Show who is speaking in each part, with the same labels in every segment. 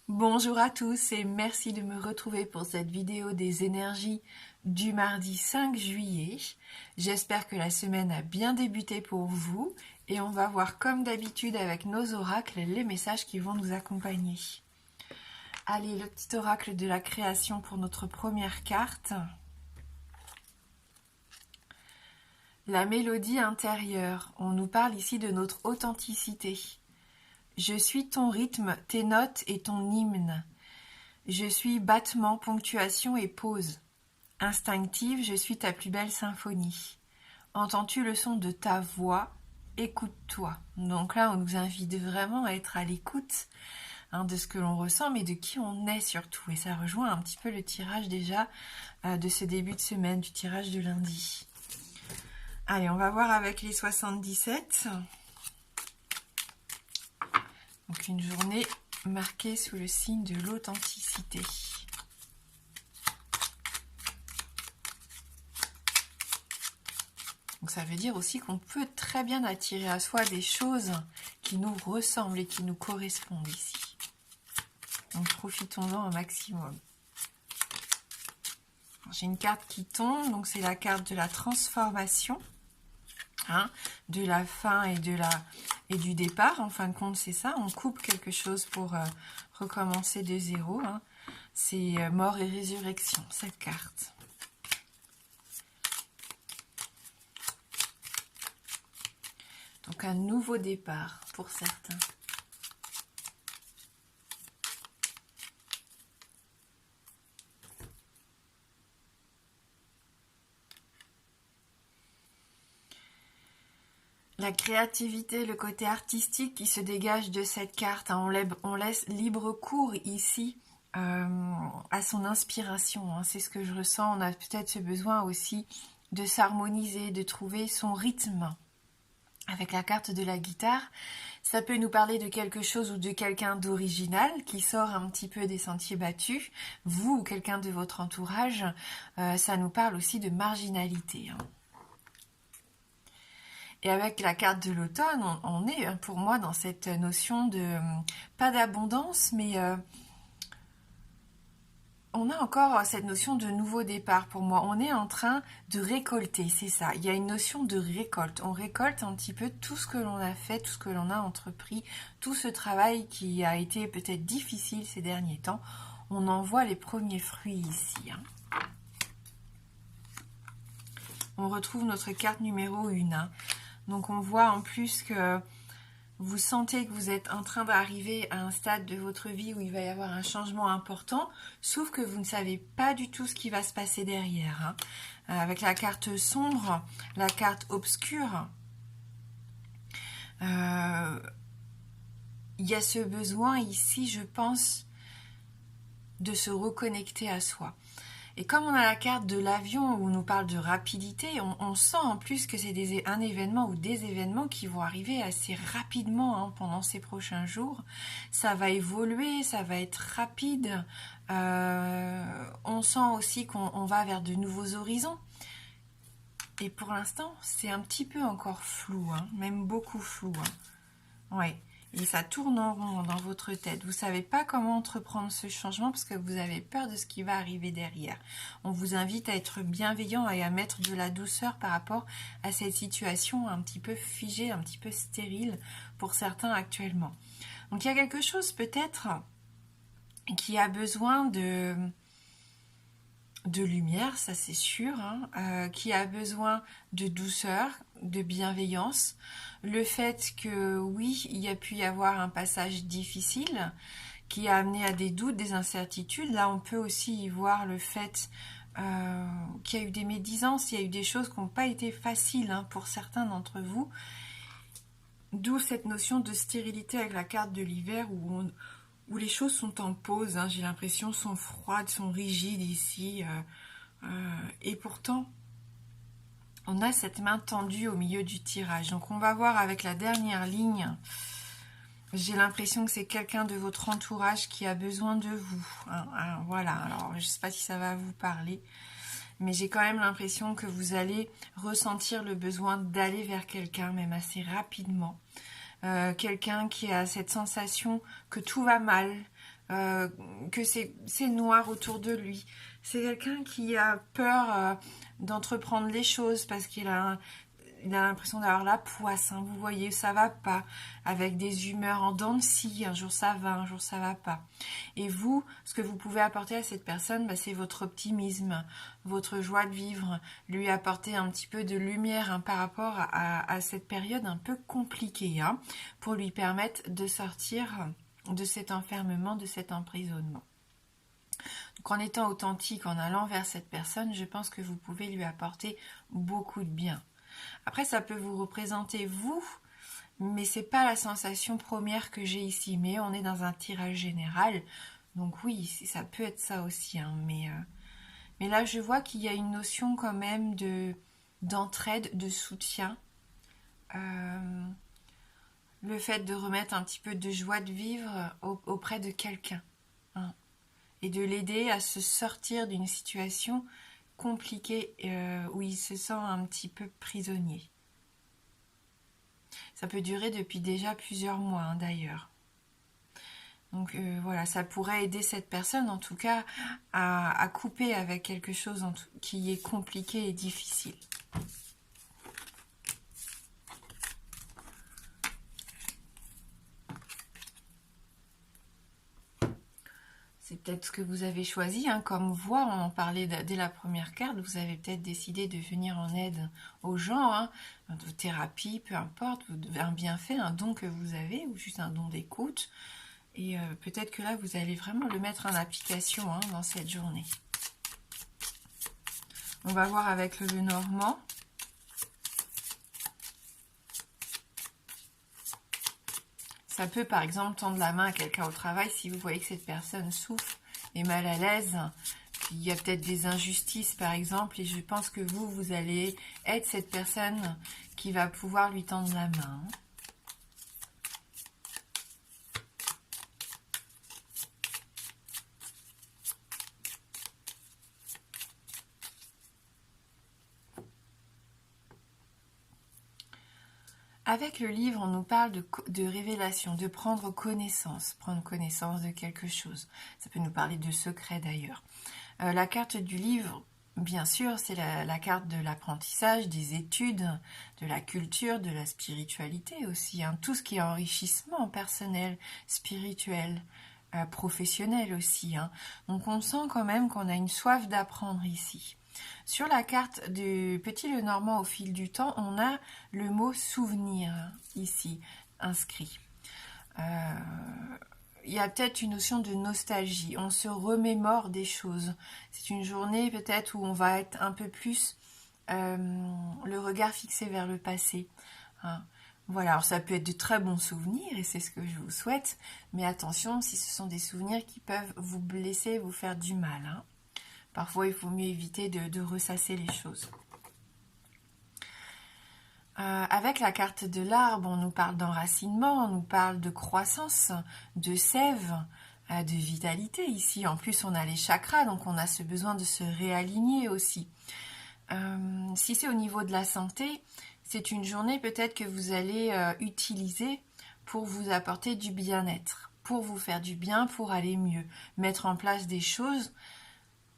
Speaker 1: Bonjour à tous et merci de me retrouver pour cette vidéo des énergies du mardi 5 juillet. J'espère que la semaine a bien débuté pour vous et on va voir comme d'habitude avec nos oracles les messages qui vont nous accompagner. Allez, le petit oracle de la création pour notre première carte. La mélodie intérieure. On nous parle ici de notre authenticité. Je suis ton rythme, tes notes et ton hymne. Je suis battement, ponctuation et pause. Instinctive, je suis ta plus belle symphonie. Entends-tu le son de ta voix? Écoute-toi. Donc là, on nous invite vraiment à être à l'écoute de ce que l'on ressent, mais de qui on est surtout. Et ça rejoint un petit peu le tirage déjà de ce début de semaine, du tirage de lundi. Allez, on va voir avec les 77. Donc une journée marquée sous le signe de l'authenticité. Donc ça veut dire aussi qu'on peut très bien attirer à soi des choses qui nous ressemblent et qui nous correspondent ici. Donc profitons-en au maximum. J'ai une carte qui tombe, donc c'est la carte de la transformation, de la fin et du départ. En fin de compte, c'est ça, on coupe quelque chose pour recommencer de zéro. C'est mort et résurrection, cette carte. Donc un nouveau départ pour certains. La créativité, le côté artistique qui se dégage de cette carte, on laisse libre cours ici à son inspiration. C'est ce que je ressens. On a peut-être ce besoin aussi de s'harmoniser, de trouver son rythme. Avec la carte de la guitare, ça peut nous parler de quelque chose ou de quelqu'un d'original qui sort un petit peu des sentiers battus. Vous ou quelqu'un de votre entourage, ça nous parle aussi de marginalité. Et avec la carte de l'automne, on est pour moi dans cette notion de, pas d'abondance, mais on a encore cette notion de nouveau départ pour moi. On est en train de récolter, c'est ça. Il y a une notion de récolte. On récolte un petit peu tout ce que l'on a fait, tout ce que l'on a entrepris, tout ce travail qui a été peut-être difficile ces derniers temps. On en voit les premiers fruits ici. On retrouve notre carte numéro 1. Donc on voit en plus que vous sentez que vous êtes en train d'arriver à un stade de votre vie où il va y avoir un changement important, sauf que vous ne savez pas du tout ce qui va se passer derrière. Avec la carte sombre, la carte obscure, il y a ce besoin ici, je pense, de se reconnecter à soi. Et comme on a la carte de l'avion où on nous parle de rapidité, on sent en plus que c'est un événement ou des événements qui vont arriver assez rapidement pendant ces prochains jours. Ça va évoluer, ça va être rapide. On sent aussi qu'on va vers de nouveaux horizons. Et pour l'instant, c'est un petit peu encore flou, même beaucoup flou. Ouais. Et ça tourne en rond dans votre tête. Vous ne savez pas comment entreprendre ce changement parce que vous avez peur de ce qui va arriver derrière. On vous invite à être bienveillant et à mettre de la douceur par rapport à cette situation un petit peu figée, un petit peu stérile pour certains actuellement. Donc il y a quelque chose peut-être qui a besoin de lumière, ça c'est sûr, qui a besoin de douceur, de bienveillance. Le fait que oui, il y a pu y avoir un passage difficile qui a amené à des doutes, des incertitudes. Là, on peut aussi y voir le fait qu'il y a eu des médisances, il y a eu des choses qui n'ont pas été faciles pour certains d'entre vous. D'où cette notion de stérilité avec la carte de l'hiver où les choses sont en pause, j'ai l'impression, sont froides, sont rigides ici. Et pourtant, on a cette main tendue au milieu du tirage. Donc on va voir avec la dernière ligne. J'ai l'impression que c'est quelqu'un de votre entourage qui a besoin de vous. Voilà, alors je ne sais pas si ça va vous parler. Mais j'ai quand même l'impression que vous allez ressentir le besoin d'aller vers quelqu'un, même assez rapidement. Quelqu'un qui a cette sensation que tout va mal, que c'est noir autour de lui. C'est quelqu'un qui a peur d'entreprendre les choses parce il a l'impression d'avoir la poisse, hein, vous voyez, ça va pas, avec des humeurs en dents de scie, un jour ça va, un jour ça va pas. Et vous, ce que vous pouvez apporter à cette personne, bah, c'est votre optimisme, votre joie de vivre, lui apporter un petit peu de lumière, hein, par rapport à cette période un peu compliquée, hein, pour lui permettre de sortir de cet enfermement, de cet emprisonnement. Donc en étant authentique, en allant vers cette personne, je pense que vous pouvez lui apporter beaucoup de bien. Après, ça peut vous représenter vous, mais c'est pas la sensation première que j'ai ici. Mais on est dans un tirage général, donc oui, ça peut être ça aussi, hein, mais là, je vois qu'il y a une notion quand même d'entraide, de soutien. Le fait de remettre un petit peu de joie de vivre auprès de quelqu'un, hein, et de l'aider à se sortir d'une situation compliquée où il se sent un petit peu prisonnier. Ça peut durer depuis déjà plusieurs mois, hein, d'ailleurs. Donc voilà, ça pourrait aider cette personne en tout cas à couper avec quelque chose qui est compliqué et difficile. C'est peut-être ce que vous avez choisi, hein, comme voie. On en parlait dès la première carte. Vous avez peut-être décidé de venir en aide aux gens, hein, de thérapie, peu importe, un bienfait, un don que vous avez, ou juste un don d'écoute. Et peut-être que là, vous allez vraiment le mettre en application, hein, dans cette journée. On va voir avec le Normand. Ça peut par exemple tendre la main à quelqu'un au travail si vous voyez que cette personne souffre, est mal à l'aise. Il y a peut-être des injustices par exemple et je pense que vous allez être cette personne qui va pouvoir lui tendre la main. Avec le livre, on nous parle de révélation, de prendre connaissance de quelque chose. Ça peut nous parler de secrets d'ailleurs. La carte du livre, bien sûr, c'est la carte de l'apprentissage, des études, de la culture, de la spiritualité aussi, hein. Tout ce qui est enrichissement personnel, spirituel, professionnel aussi, hein. Donc on sent quand même qu'on a une soif d'apprendre ici. Sur la carte du Petit Lenormand au fil du temps, on a le mot souvenir ici inscrit. Il y a peut-être une notion de nostalgie. On se remémore des choses. C'est une journée peut-être où on va être un peu plus le regard fixé vers le passé, hein. Voilà, alors ça peut être de très bons souvenirs et c'est ce que je vous souhaite. Mais attention, si ce sont des souvenirs qui peuvent vous blesser, vous faire du mal, hein. Parfois, il faut mieux éviter de ressasser les choses. Avec la carte de l'arbre, on nous parle d'enracinement, on nous parle de croissance, de sève, de vitalité ici. En plus, on a les chakras, donc on a ce besoin de se réaligner aussi. Si c'est au niveau de la santé, c'est une journée peut-être que vous allez utiliser pour vous apporter du bien-être, pour vous faire du bien, pour aller mieux, mettre en place des choses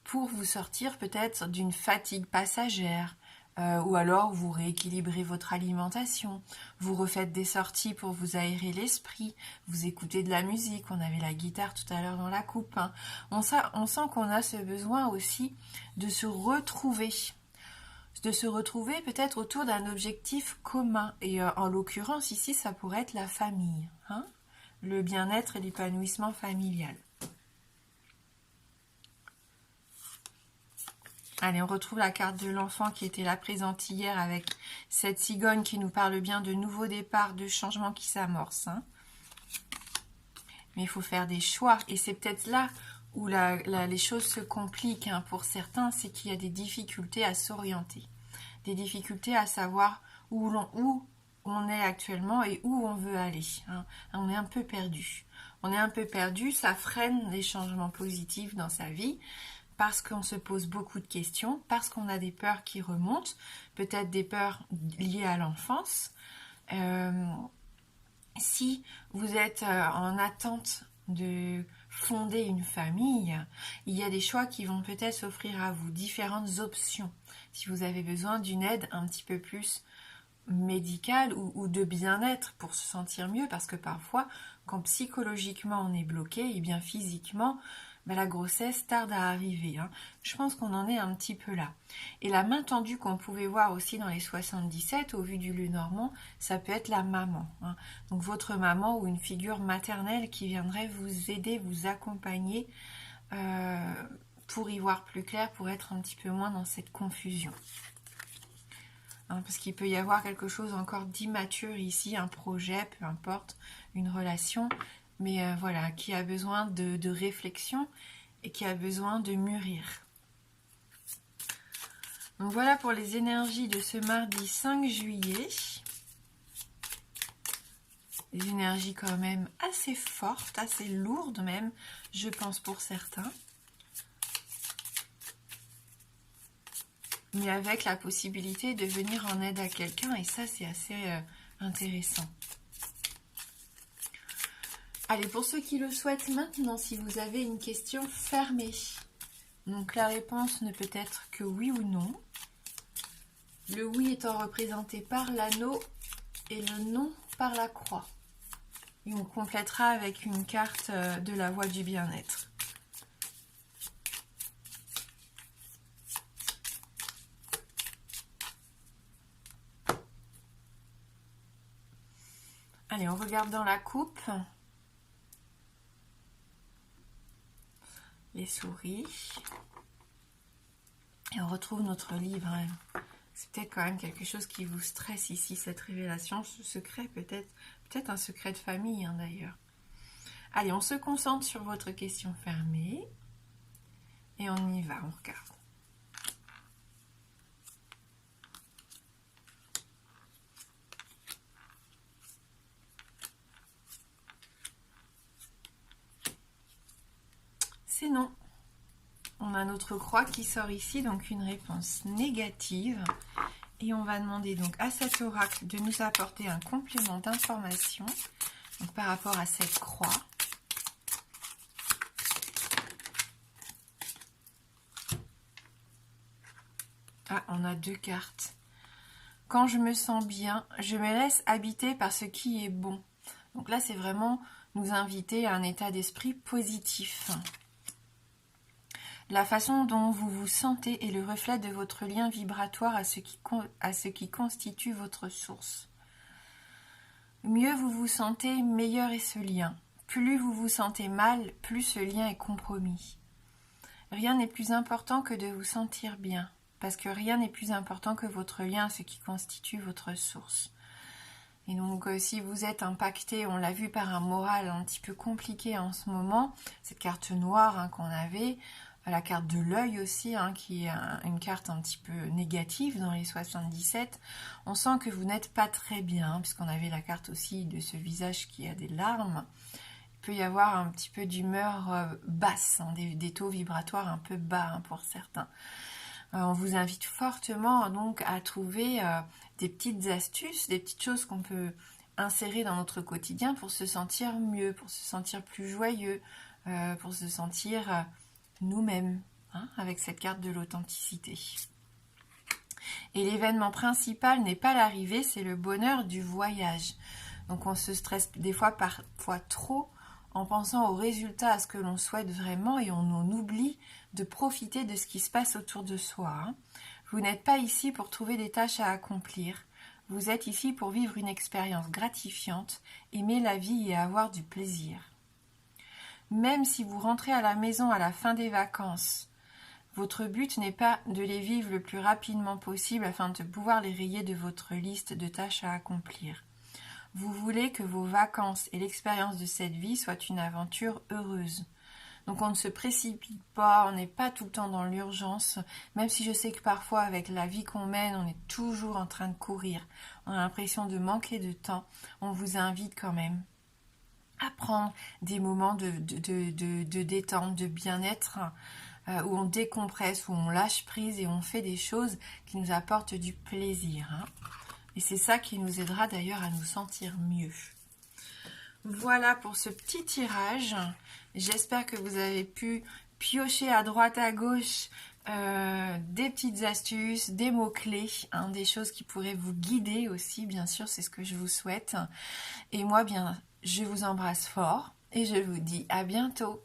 Speaker 1: pour vous sortir peut-être d'une fatigue passagère, ou alors vous rééquilibrez votre alimentation, vous refaites des sorties pour vous aérer l'esprit, vous écoutez de la musique, on avait la guitare tout à l'heure dans la coupe, hein. On sent qu'on a ce besoin aussi de se retrouver peut-être autour d'un objectif commun, et en l'occurrence ici ça pourrait être la famille, hein, le bien-être et l'épanouissement familial. Allez, on retrouve la carte de l'enfant qui était là présente hier avec cette cigogne qui nous parle bien de nouveaux départs, de changements qui s'amorcent, hein. Mais il faut faire des choix et c'est peut-être là où les choses se compliquent, hein, pour certains, c'est qu'il y a des difficultés à s'orienter, des difficultés à savoir où on est actuellement et où on veut aller, hein. On est un peu perdu. Ça freine les changements positifs dans sa vie, parce qu'on se pose beaucoup de questions, parce qu'on a des peurs qui remontent, peut-être des peurs liées à l'enfance. Si vous êtes en attente de fonder une famille, il y a des choix qui vont peut-être s'offrir à vous, différentes options. Si vous avez besoin d'une aide un petit peu plus médicale ou de bien-être pour se sentir mieux, parce que parfois, quand psychologiquement on est bloqué, et bien physiquement, la grossesse tarde à arriver. Je pense qu'on en est un petit peu là. Et la main tendue qu'on pouvait voir aussi dans les 77, au vu du Lenormand, ça peut être la maman. Donc votre maman ou une figure maternelle qui viendrait vous aider, vous accompagner pour y voir plus clair, pour être un petit peu moins dans cette confusion. Parce qu'il peut y avoir quelque chose encore d'immature ici, un projet, peu importe, une relation, mais voilà, qui a besoin de réflexion et qui a besoin de mûrir. Donc voilà pour les énergies de ce mardi 5 juillet. Des énergies quand même assez fortes, assez lourdes même, je pense pour certains. Mais avec la possibilité de venir en aide à quelqu'un, et ça c'est assez intéressant. Allez, pour ceux qui le souhaitent maintenant, si vous avez une question fermée, donc la réponse ne peut être que oui ou non. Le oui étant représenté par l'anneau et le non par la croix. Et on complétera avec une carte de la voie du bien-être. Allez, on regarde dans la coupe. Les souris. Et on retrouve notre livre. C'est peut-être quand même quelque chose qui vous stresse ici, cette révélation, ce secret peut-être un secret de famille d'ailleurs. Allez, on se concentre sur votre question fermée. Et on y va, on regarde. C'est non. On a notre croix qui sort ici, donc une réponse négative. Et on va demander donc à cet oracle de nous apporter un complément d'information par rapport à cette croix. Ah, on a deux cartes. Quand je me sens bien, je me laisse habiter par ce qui est bon. Donc là, c'est vraiment nous inviter à un état d'esprit positif. La façon dont vous vous sentez est le reflet de votre lien vibratoire à ce qui constitue votre source. Mieux vous vous sentez, meilleur est ce lien. Plus vous vous sentez mal, plus ce lien est compromis. Rien n'est plus important que de vous sentir bien, parce que rien n'est plus important que votre lien à ce qui constitue votre source. Et donc, si vous êtes impacté, on l'a vu, par un moral un petit peu compliqué en ce moment, cette carte noire qu'on avait, la carte de l'œil aussi, qui est une carte un petit peu négative dans les 77, on sent que vous n'êtes pas très bien, puisqu'on avait la carte aussi de ce visage qui a des larmes. Il peut y avoir un petit peu d'humeur basse, des taux vibratoires un peu bas pour certains. On vous invite fortement donc à trouver des petites astuces, des petites choses qu'on peut insérer dans notre quotidien pour se sentir mieux, pour se sentir plus joyeux, pour se sentir nous-mêmes, avec cette carte de l'authenticité. Et l'événement principal n'est pas l'arrivée, c'est le bonheur du voyage. Donc on se stresse des fois parfois trop en pensant aux résultats, à ce que l'on souhaite vraiment, et on en oublie de profiter de ce qui se passe autour de soi. Vous n'êtes pas ici pour trouver des tâches à accomplir. Vous êtes ici pour vivre une expérience gratifiante, aimer la vie et avoir du plaisir. Même si vous rentrez à la maison à la fin des vacances, votre but n'est pas de les vivre le plus rapidement possible afin de pouvoir les rayer de votre liste de tâches à accomplir. Vous voulez que vos vacances et l'expérience de cette vie soient une aventure heureuse. Donc on ne se précipite pas, on n'est pas tout le temps dans l'urgence, même si je sais que parfois avec la vie qu'on mène, on est toujours en train de courir, on a l'impression de manquer de temps. On vous invite quand même à prendre des moments de détente, de bien-être, où on décompresse, où on lâche prise et on fait des choses qui nous apportent du plaisir. Et c'est ça qui nous aidera d'ailleurs à nous sentir mieux. Voilà pour ce petit tirage. J'espère que vous avez pu piocher à droite à gauche des petites astuces, des mots-clés, hein, des choses qui pourraient vous guider aussi, bien sûr, c'est ce que je vous souhaite. Et moi, bien, je vous embrasse fort et je vous dis à bientôt.